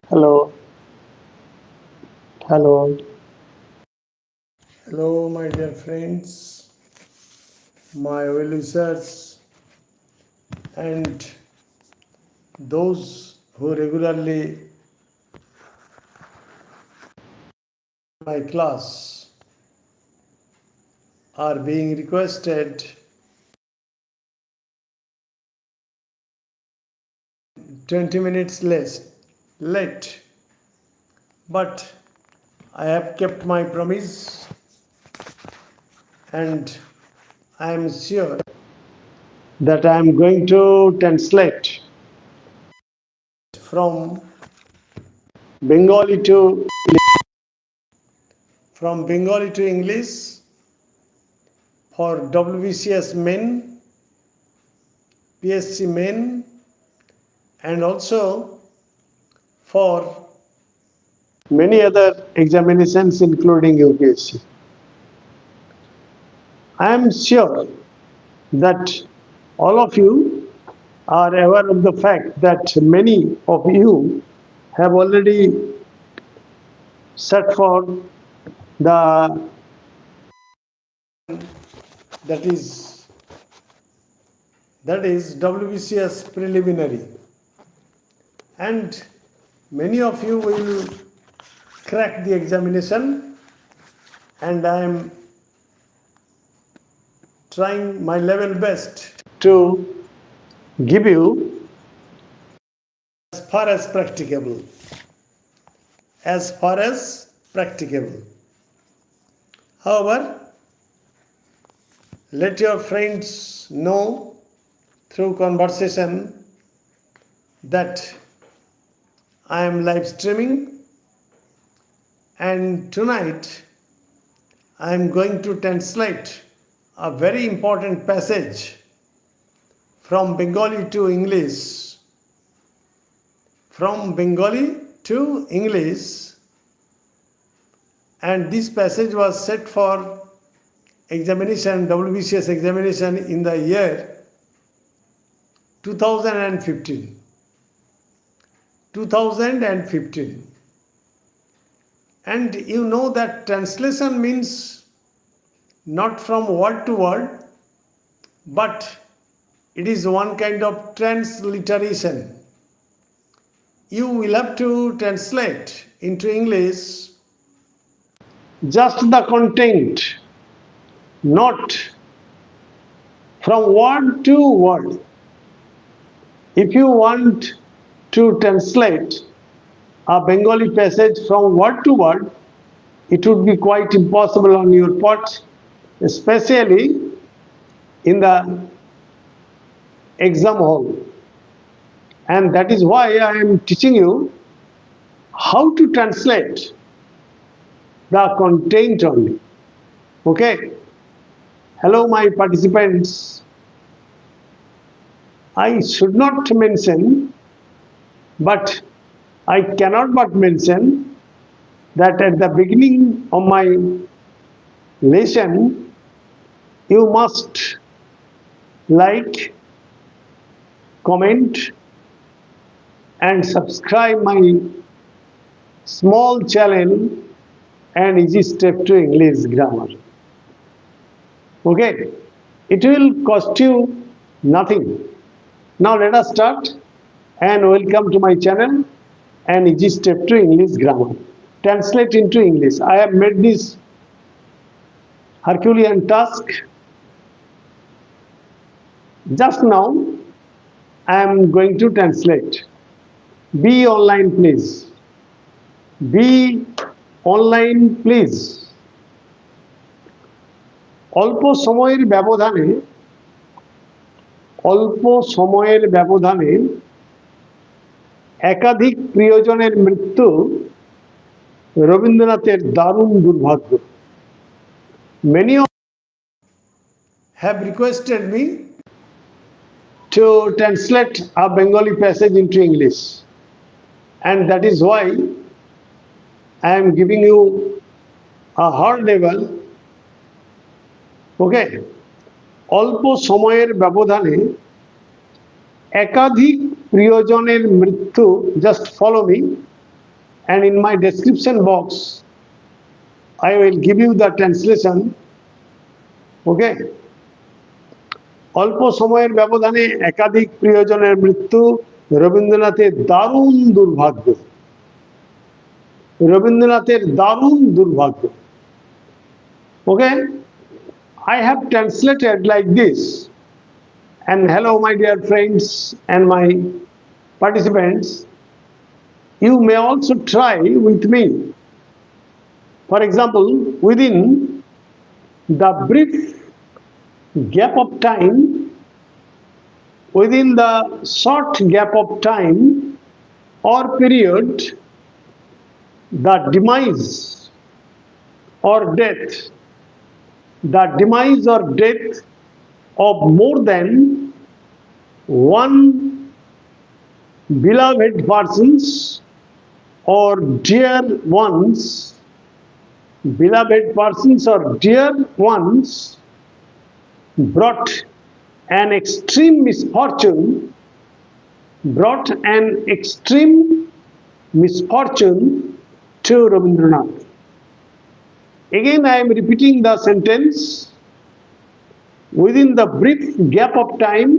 Hello, hello. Hello, my dear friends, my well wishers, and those who regularly my class are being requested 20 minutes late, but I have kept my promise and I am sure that I am going to translate from Bengali to English for WBCS men, PSC men, and also for many other examinations including UPSC. I am sure that all of you are aware of the fact that many of you have already set for the that is WBCS preliminary, and many of you will crack the examination, and I am trying my level best to give you as far as practicable. However, let your friends know through conversation that I am live streaming, and tonight I am going to translate a very important passage from Bengali to English. And this passage was set for examination, WBCS examination in the year 2015. And you know that translation means not from word to word, but it is one kind of transliteration. You will have to translate into English just the content, not from word to word. If you want to translate a Bengali passage from word to word, it would be quite impossible on your part, especially in the exam hall. And that is why I am teaching you how to translate the content only. Okay? Hello, my participants. I should not mention, but I cannot but mention that at the beginning of my lesson, you must like, comment, and subscribe my small channel and easy step to English grammar. Okay, it will cost you nothing. Now let us start, and welcome to my channel and easy step to English grammar. Translate into English. I have made this Herculean task. Just now I am going to translate. Be online please. Be online please. অল্প সময়ের ব্যবধানে একাধিক প্রিয়জনের মৃত্যু রবীন্দ্রনাথের দারুণ দুর্ভাগ্য. Many have requested me to translate a Bengali passage into English, and that is why I am giving you a hard level. Okay, অল্প সময়ের ব্যবধানে একাধিক প্রিয়জনের মৃত্যু, just follow me, and in my description box I will give you the translation. Okay, অল্প সময়ের ব্যবধানে একাধিক প্রিয়জনের মৃত্যু রবীন্দ্রনাথের দারুণ দুর্ভাগ্য। রবীন্দ্রনাথের দারুণ দুর্ভাগ্য। Okay, I have translated like this. And hello my dear friends and my participants, you may also try with me. For example, within the brief gap of time, within the short gap of time or period, the demise or death, the demise or death of more than one beloved persons or dear ones, beloved persons or dear ones, brought an extreme misfortune, brought an extreme misfortune to Rabindranath. Again, I am repeating the sentence. Within the brief gap of time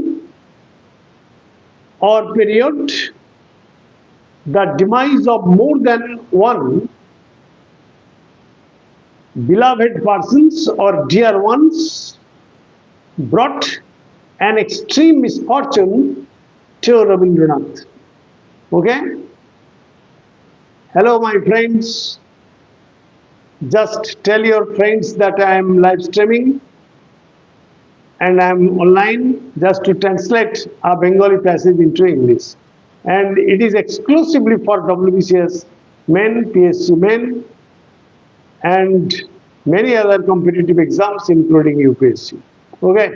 or period, the demise of more than one beloved persons or dear ones brought an extreme misfortune to Rabindranath. Okay? Hello, my friends. Just tell your friends that I am live streaming and I am online just to translate a Bengali passage into English. And it is exclusively for WBCS men, PSC men, and many other competitive exams, including UPSC. Okay.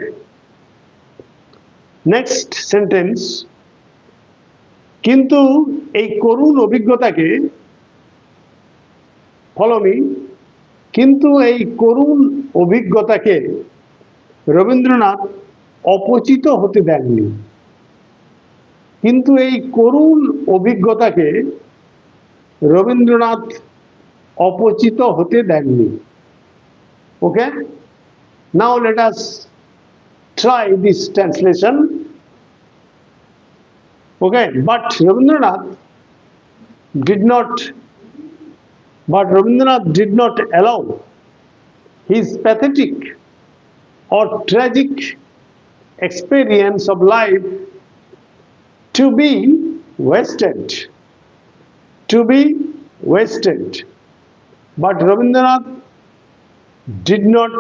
Next sentence. কিন্তু এই করুণ অভিজ্ঞতাকে, follow me, কিন্তু এই করুণ অভিজ্ঞতাকে রবীন্দ্রনাথ অপচিত হতে দেননি। কিন্তু এই করুণ অভিজ্ঞতাকে রবীন্দ্রনাথ অপচিত হতে দেননি। Okay? Now let us try this translation. Okay, but Rabindranath did not allow his pathetic or tragic experience of life to be wasted. But Rabindranath did not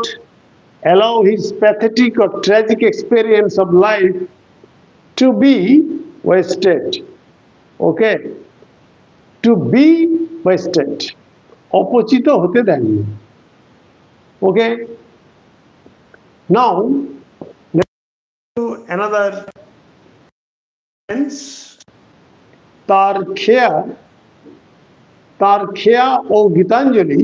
allow his pathetic or tragic experience of life to be wasted. Okay? To be wasted. অপচিত হতে দেননি। Okay? Now, let's do another sentence. তার খেয়া ও গীতাঞ্জলি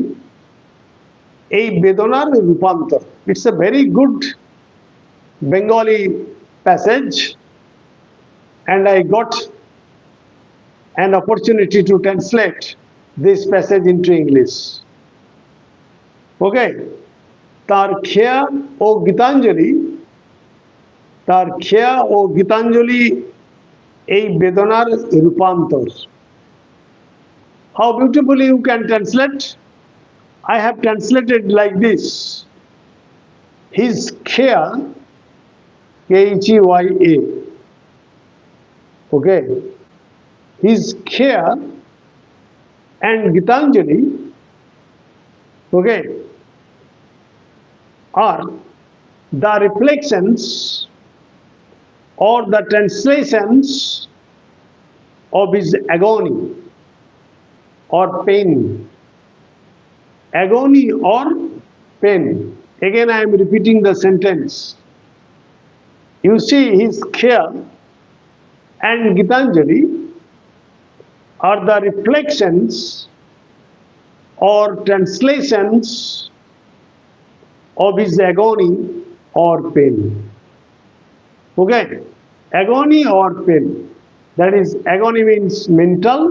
এই বেদনার রূপান্তর। It's a very good Bengali passage and I got an opportunity to translate this passage into English. Okay? তার খেয়া ও গীতাঞ্জলি এই বেদনার রূপান্তর। How beautifully you can translate? I have translated like this. His care, K-H-E-Y-A. Okay? His care and Gitanjali, okay, are the reflections or the translations of his agony or pain. Agony or pain. Again, I am repeating the sentence. You see, his care and Gitanjali are the reflections or translations of his agony or pain. Okay? Agony or pain. That is, agony means mental,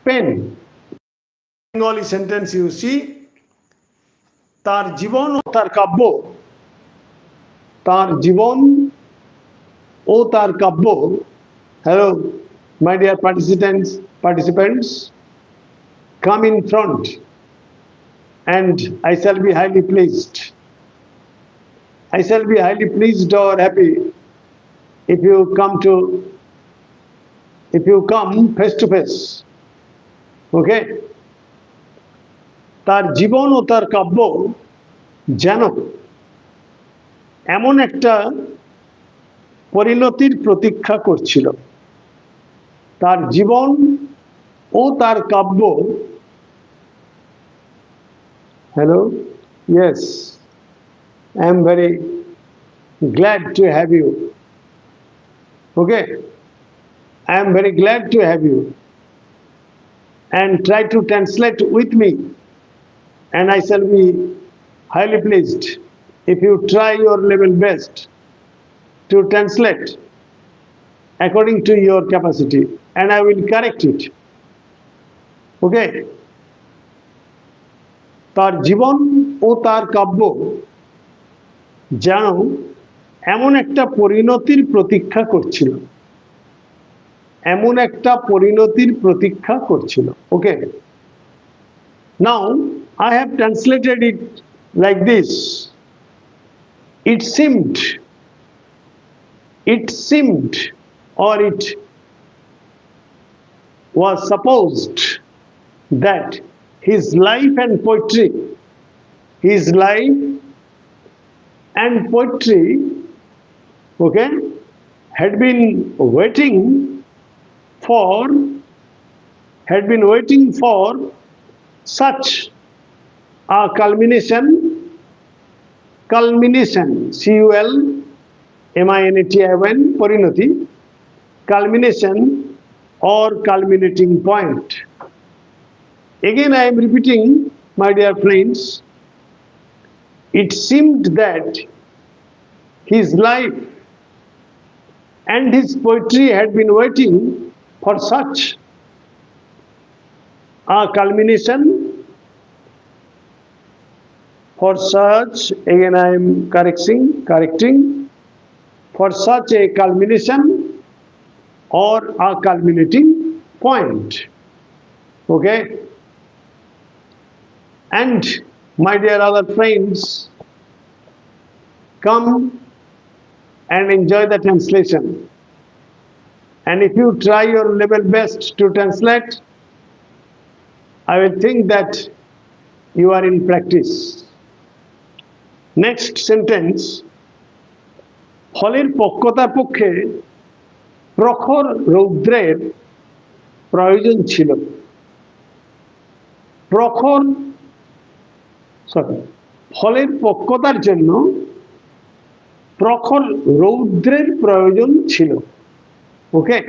pain Bengali sentence you see, তার জীবন ও তার কাব্য, তার জীবন ও তার কাব্য. Hello, my dear participants, come in front, and I shall be highly pleased. I shall be highly pleased or happy if you come face to face. Okay? তার জীবন ও তার কাব্য যেন এমন একটা পরিণতির প্রতীক্ষা করছিল। তার জীবন ও তার কাব্য. Hello, yes, I am very glad to have you. Okay, I am very glad to have you, and try to translate with me, and I shall be highly pleased if you try your level best to translate according to your capacity, and I will correct it. Okay? তার জীবন ও তার কাব্য যেন এমন একটা পরিণতির প্রতীক্ষা করছিল, এমন একটা পরিণতির প্রতীক্ষা করছিল. ওকে, নাও I have translated it like this. It seemed or it was supposed that his life and poetry, okay, had been waiting for such a culmination, culmination, পরিণতি, culmination or culminating point. Again, I am repeating, my dear friends, it seemed that his life and his poetry had been waiting for such a culmination, again I am correcting, for such a culmination or a culminating point. Okay? And my dear other friends, come and enjoy the translation. And if you try your level best to translate, I will think that you are in practice. Next sentence, ফলের পক্কতার পক্ষে প্রখর রৌদ্রের প্রয়োজন ছিল। ফলের পক্কতার জন্য প্রখর রৌদ্রের প্রয়োজন ছিল। Okay?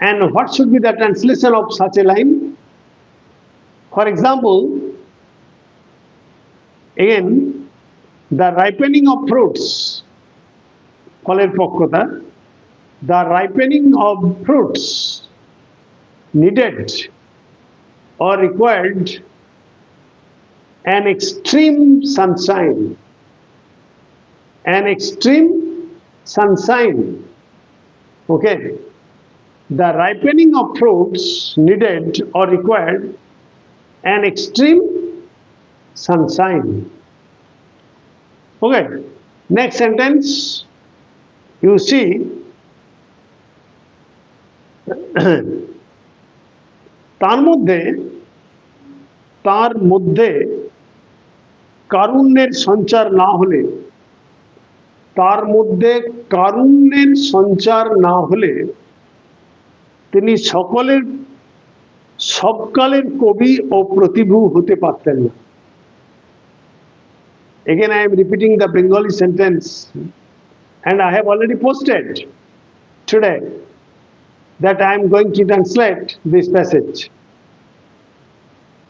And what should be the translation of such a line? For example, again, the ripening of fruits, ফলের পক্কতা, the ripening of fruits needed or required an extreme sunshine. Okay? The ripening of fruits needed or required an extreme sunshine. Okay, next sentence, you see, তার মধ্যে কারুণ্যের সঞ্চার না হলে তিনি সবকালের কবি ও প্রতিভু হতে পারতেন না। Again, I am repeating the Bengali sentence, and I have already posted today that I am going to translate this passage.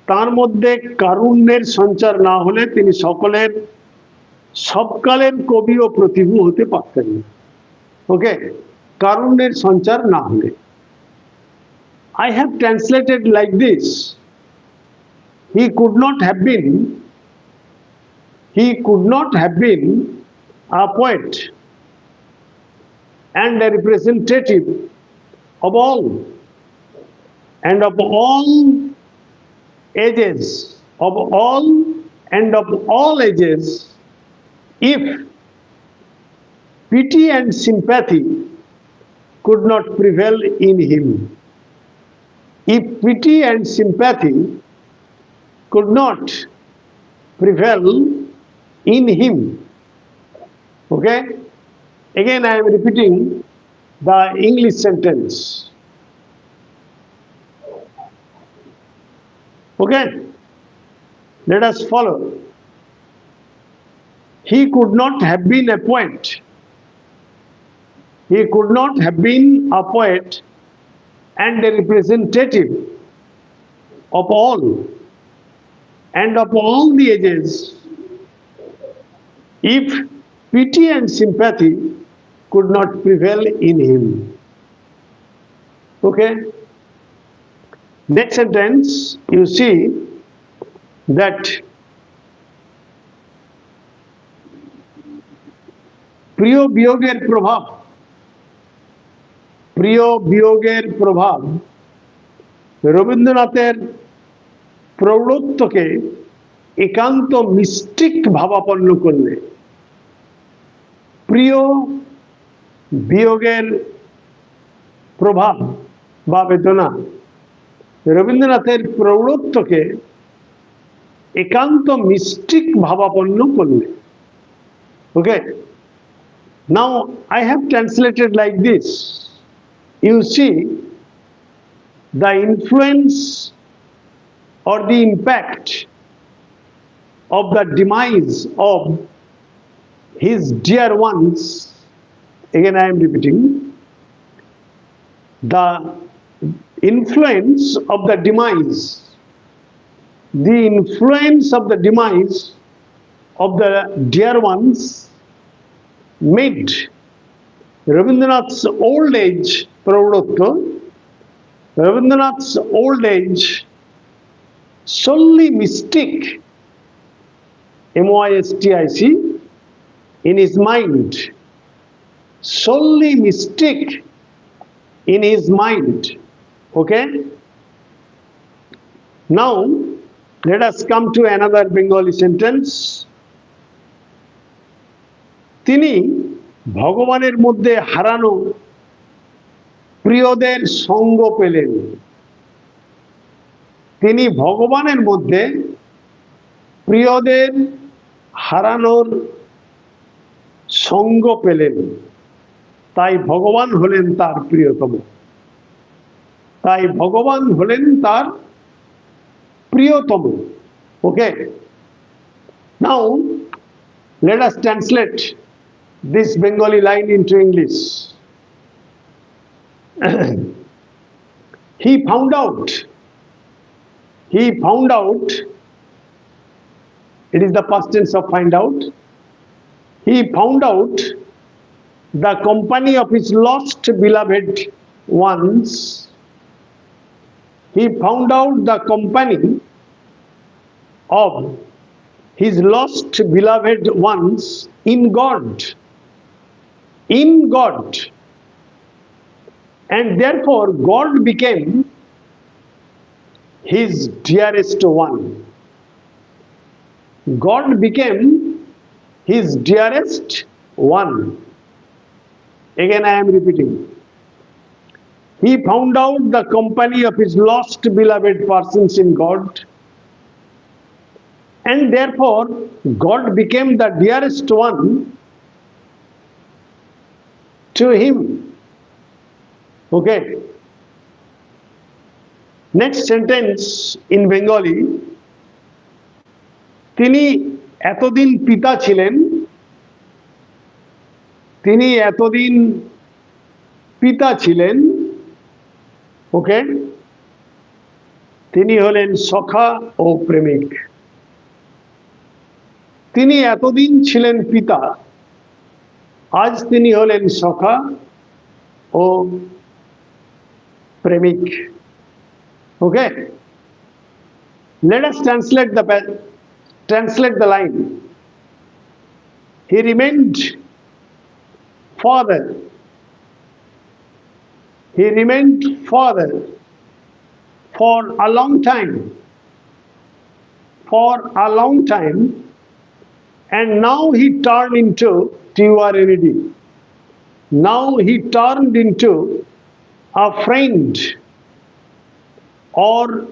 তার মধ্যে কারুণ্যের সঞ্চার না হলে তিনি সবকালের কবি ও প্রতিভু হতে পারতেন না। ওকে, কারুণ্যের সঞ্চার না হলে। I have translated like this. He could not have been a poet and a representative of all and of all ages, if pity and sympathy could not prevail in him. If pity and sympathy could not prevail in him. Okay? Again, I am repeating the English sentence. Okay? Let us follow. He could not have been a poet. He could not have been a poet and a representative of all and of all the ages if pity and sympathy could not prevail in him. Okay? Next sentence, you see that প্রিয় বিয়োগের প্রভাব রবীন্দ্রনাথের প্রৌঢ়ত্বকে একান্ত mystic ভাবাপন্ন করলে। প্রিয় বিয়োগের প্রভাব বা বেদনা রবীন্দ্রনাথের প্রৌঢ়ত্বকে একান্ত মিস্টিক ভাবাপন্ন করলে। Okay? Now I have translated like this. You see the influence or the impact of the demise of his dear ones. Again I am repeating. The influence of the demise. The influence of the demise of the dear ones made Rabindranath's old age, Rabindranath's old age solely mystic, MYSTIC, in his mind, solely mystic in his mind. Okay? Now, let us come to another Bengali sentence. তিনি ভগবানের মধ্যে হারানো প্রিয়দের সঙ্গ পেলেন। তিনি ভগবানের মধ্যে প্রিয়দের হারানোর সঙ্গ পেলেন, তাই ভগবান হলেন তার প্রিয়তম। তাই ভগবান হলেন তার প্রিয়তম। ওকে? নাও let us translate this Bengali line into English. He found out, it is the past tense of find out. He found out the company of his lost beloved ones. He found out the company of his lost beloved ones in God. In God. And therefore God became his dearest one. God became his dearest one. Again I am repeating. He found out the company of his lost beloved persons in God. And therefore, God became the dearest one to him. Okay. Next sentence in Bengali. তিনি এতদিন পিতা ছিলেন, ওকে? তিনি হলেন সখা ও প্রেমিক। তিনি এতদিন ছিলেন পিতা, আজ তিনি হলেন সখা ও প্রেমিক। Okay? Let us translate the line. He remained father. He remained father for a long time. For a long time. And now he turned into TURNED. Now he turned into a friend or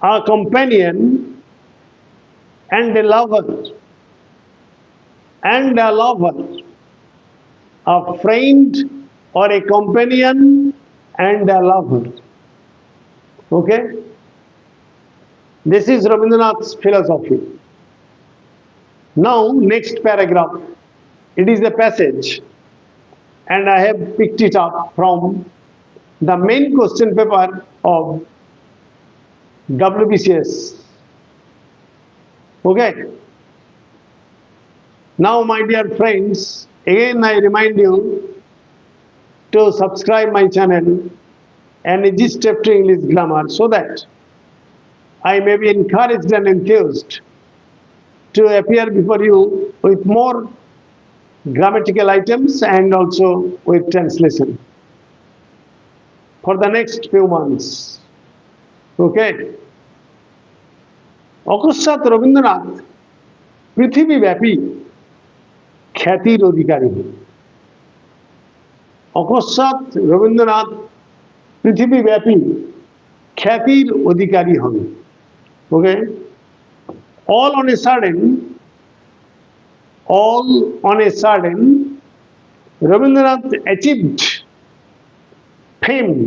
a companion and a lover. And a lover. A friend or a companion and a lover. Okay? This is Rabindranath's philosophy. Now, next paragraph. It is a passage, and I have picked it up from the main question paper of WBCS. Okay? Now, my dear friends, again I remind you to subscribe my channel and register to English Grammar so that I may be encouraged and enthused to appear before you with more grammatical items and also with translation for the next few months. Okay? অকস্মাৎ রবীন্দ্রনাথ পৃথিবীব্যাপী খ্যাতির অধিকারী হন। অকস্মাৎ রবীন্দ্রনাথ পৃথিবীব্যাপী খ্যাতির অধিকারী হন। ওকে? All on a sudden, Rabindranath achieved fame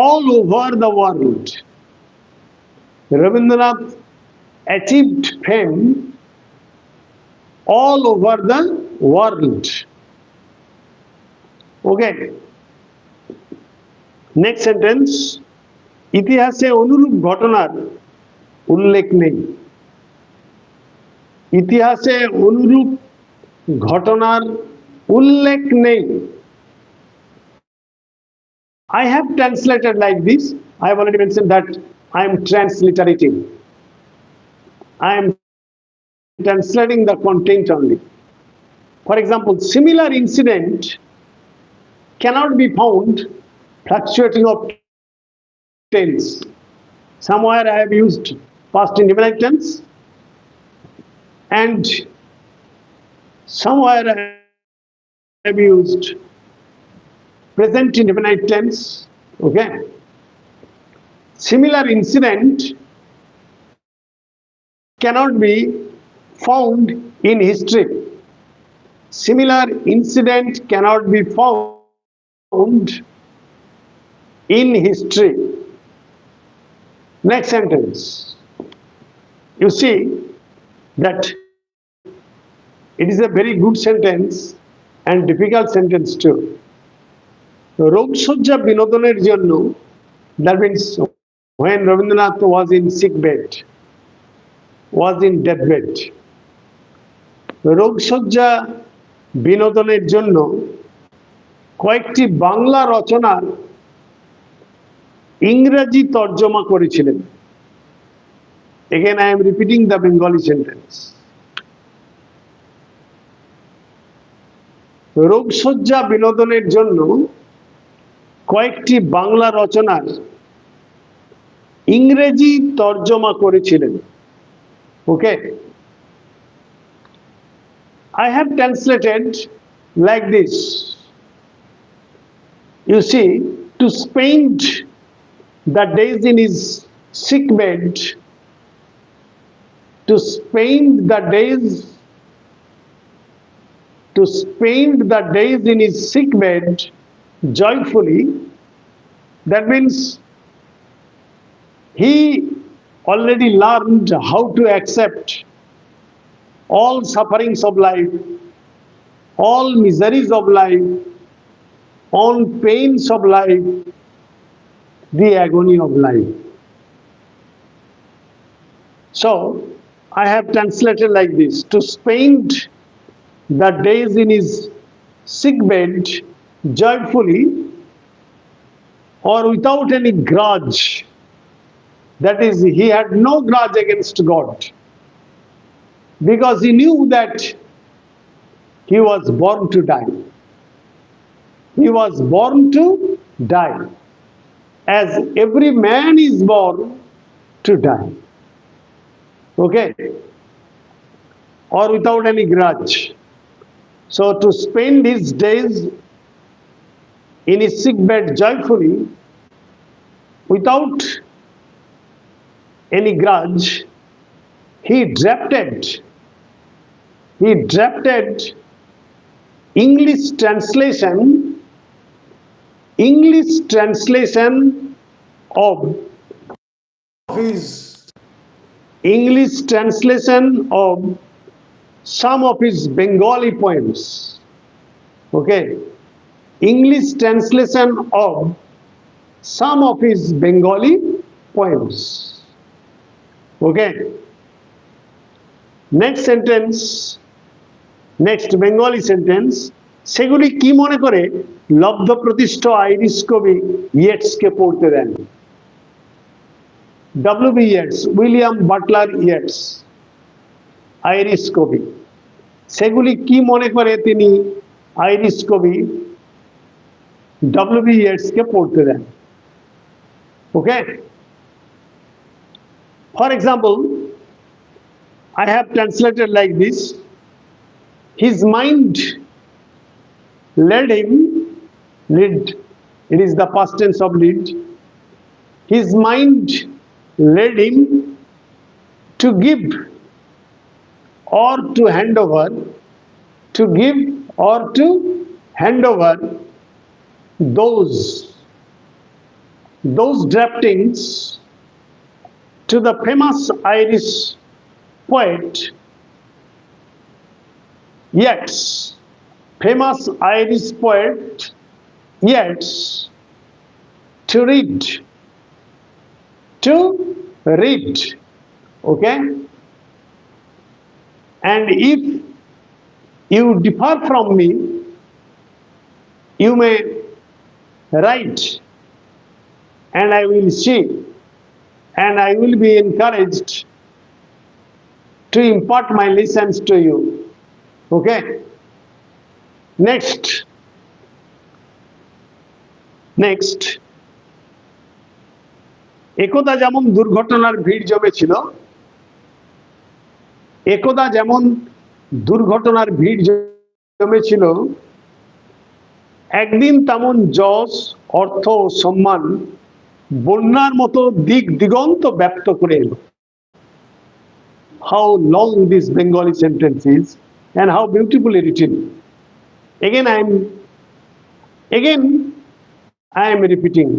all over the world. Rabindranath achieved fame all over the world. Okay. Next sentence. ইতিহাসে অনুরূপ ঘটনার উল্লেখ নেই। ইতিহাসে অনুরূপ ঘটনার উল্লেখ নেই। I have translated like this. I have already mentioned that I am transliterating. I am translating the content only. For example, similar incident cannot be found fluctuating of tense. Somewhere I have used past indefinite tense and somewhere I have used present indefinite tense. Okay? Similar incident cannot be found in history. Similar incident cannot be found in history. Next sentence. You see that it is a very good sentence and difficult sentence too. রোগশয্যা বিনোদনের জন্য, that means when Rabindranath was in sickbed, was in deathbed. রোগশয্যা বিনোদনের জন্য কয়েকটি বাংলা রচনার ইংরেজি তর্জমা করেছিলেন। Again, I am repeating the Bengali sentence. রোগশয্যা বিনোদনের জন্য কয়েকটি বাংলা রচনার ইংরেজি তর্জমা করেছিলেন। Okay? I have translated like this. You see, to spend the days in his sickbed, to spend the days in his sickbed joyfully, that means he already learned how to accept all sufferings of life, all miseries of life, all pains of life, the agony of life. So, I have translated like this: to spend the days in his sickbed joyfully, or without any grudge. That is, he had no grudge against God because he knew that he was born to die. He was born to die, as every man is born to die. Okay? Or without any grudge. So to spend his days in his sickbed joyfully, without any grudge, he drafted English translation of some of his Bengali poems. Okay, English translation of some of his Bengali poems. Okay. Next Bengali sentence, সেগুলি কি মনে করে লব্ধ প্রতিষ্ঠ Irish কবি ইয়েটসকে পড়তে দেন। WB Yeats, William Butler Yeats, Irish কবি, সেগুলি কি মনে করে তিনি আইরিশ কবি WB Yeatsকে পড়তে দেন। Okay? For example, I have translated like this. His mind led him, it is the past tense of lead. His mind led him to give or to hand over, those draftings to the famous Irish poet Yeats, to read. Okay? And if you differ from me, you may write, and I will see, and I will be encouraged to impart my lessons to you. Okay? Next, একদা যেমন দুর্ঘটনার ভিড় জমেছিল, একদিন তেমন যশ, অর্থ ও সম্মান বন্যার মতো দিক দিগন্ত ব্যপ্ত করে এলো। How long this Bengali sentence is and how beautifully written. Again I am repeating.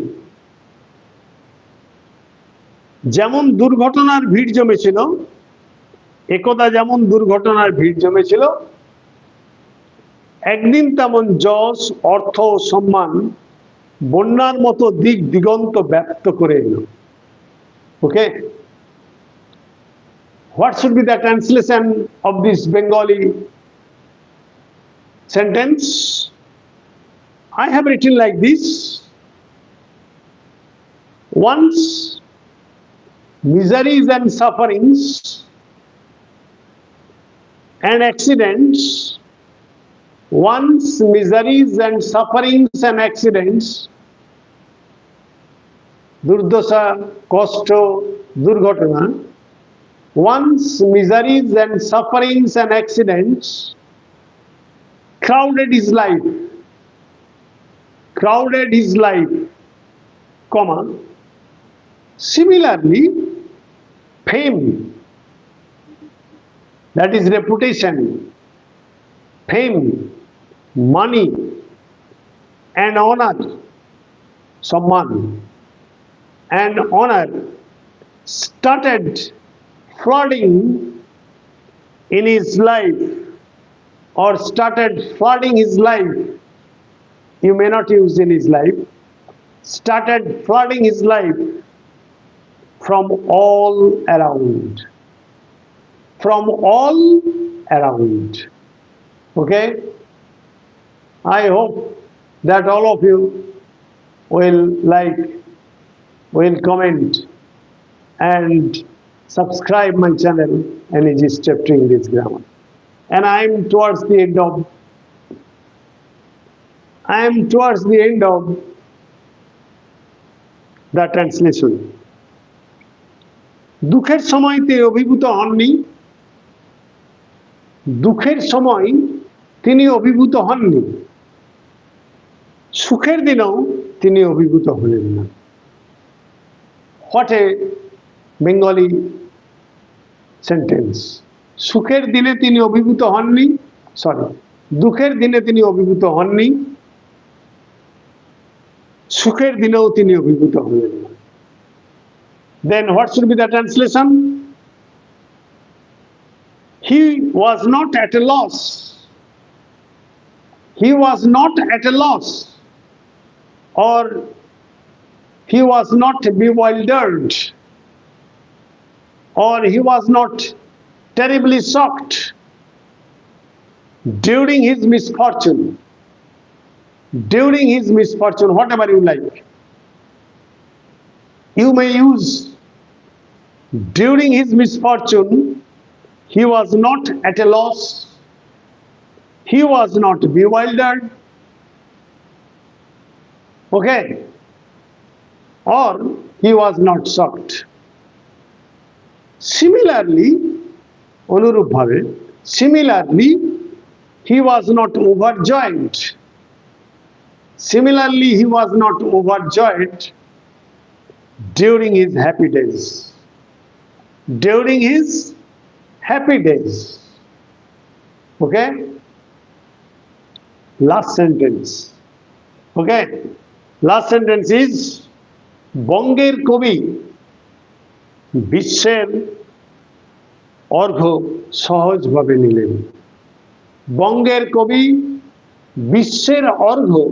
যেমন দুর্ঘটনার ভিড় জমেছিল, একদা যেমন দুর্ঘটনার ভিড় জমেছিল, একদিন তেমন যশ, অর্থ ও সম্মান বন্যার মতো দিক দিগন্ত ব্যপ্ত করে এলো। ওকে? What should be the translation of this Bengali sentence? I have written like this. Once miseries and sufferings and accidents, দুর্দশা, কষ্ট, দুর্ঘটনা, once miseries and sufferings and accidents crowded his life, comma, similarly fame, that is reputation, fame, money and honor, সম্মান and honor started flooding in his life, or started flooding his life. You may not use in his life. Started flooding his life from all around. Okay? I hope that all of you will like, will comment, and subscribe my channel, and is chapter English grammar. And I am towards the end of the translation. দুঃখের সময় তিনি অভিভূত হননি, দুঃখের সময় তিনি অভিভূত হননি, সুখের দিনেও তিনি অভিভূত হলেন না। What a Bengali sentence. সুখের দিনে তিনি অভিভূত হননি, দুঃখের দিনে তিনি অভিভূত হননি, সুখের দিনেও তিনি অভিভূত হলেন না। Then what should be the translation? He was not at a loss. He was not at a loss, or he was not bewildered, or he was not terribly shocked during his misfortune. During his misfortune, whatever you like, you may use during his misfortune. He was not at a loss, he was not bewildered, okay, or he was not shocked. Similarly, অনুরূপভাবে, similarly, he was not overjoyed. Similarly, he was not overjoyed during his happy days. During his happy days. Okay? Last sentence. Okay? Last sentence is বঙ্গের কবি বিশ্বের অর্ঘ্য সহজভাবে নিলেন। বঙ্গের কবি বিশ্বের অর্ঘ্য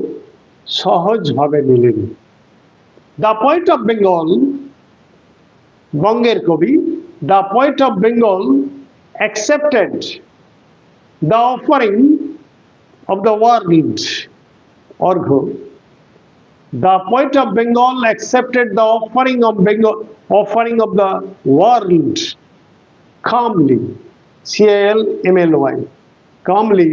সহজভাবে নিলেন। The poet of Bengal, বঙ্গের কবি, the poet of Bengal accepted the offering of the world, Arghya. The poet of Bengal accepted the offering of the world calmly, calmly, calmly,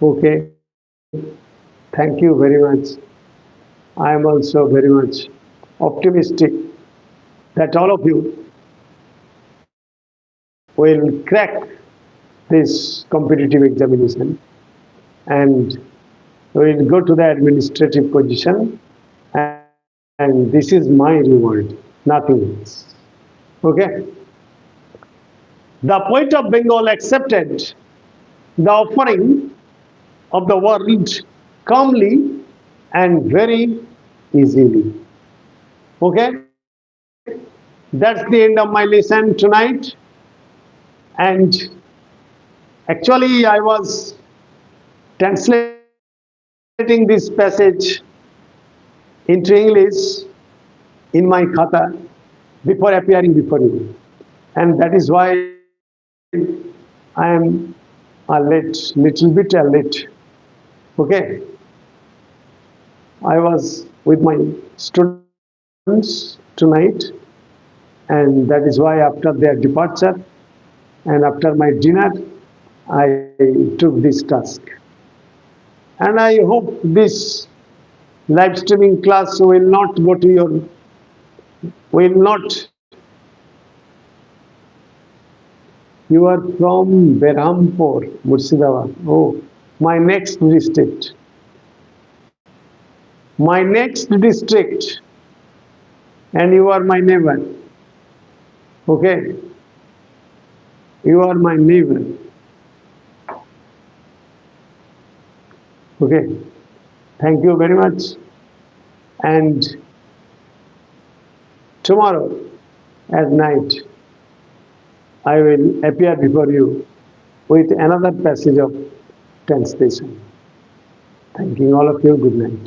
okay. Thank you very much. I am also very much optimistic that all of you will crack this competitive examination and will go to the administrative position, and this is my reward, nothing else. Okay? The poet of Bengal accepted the offering of the world calmly and very easily. Okay? That's the end of my lesson tonight. And actually I was translating this passage into English in my khata before appearing before you. And that is why I am little bit late. Okay? I was with my students tonight, and that is why after their departure and after my dinner, I took this task. And I hope this live streaming class will not go to your, will not. You are from Berhampur, Murshidabad. Oh, my next district. My next district, and you are my neighbor. Okay? You are my neighbor. Okay? Thank you very much. And tomorrow at night, I will appear before you with another passage of translation. Thanking all of you. Good night.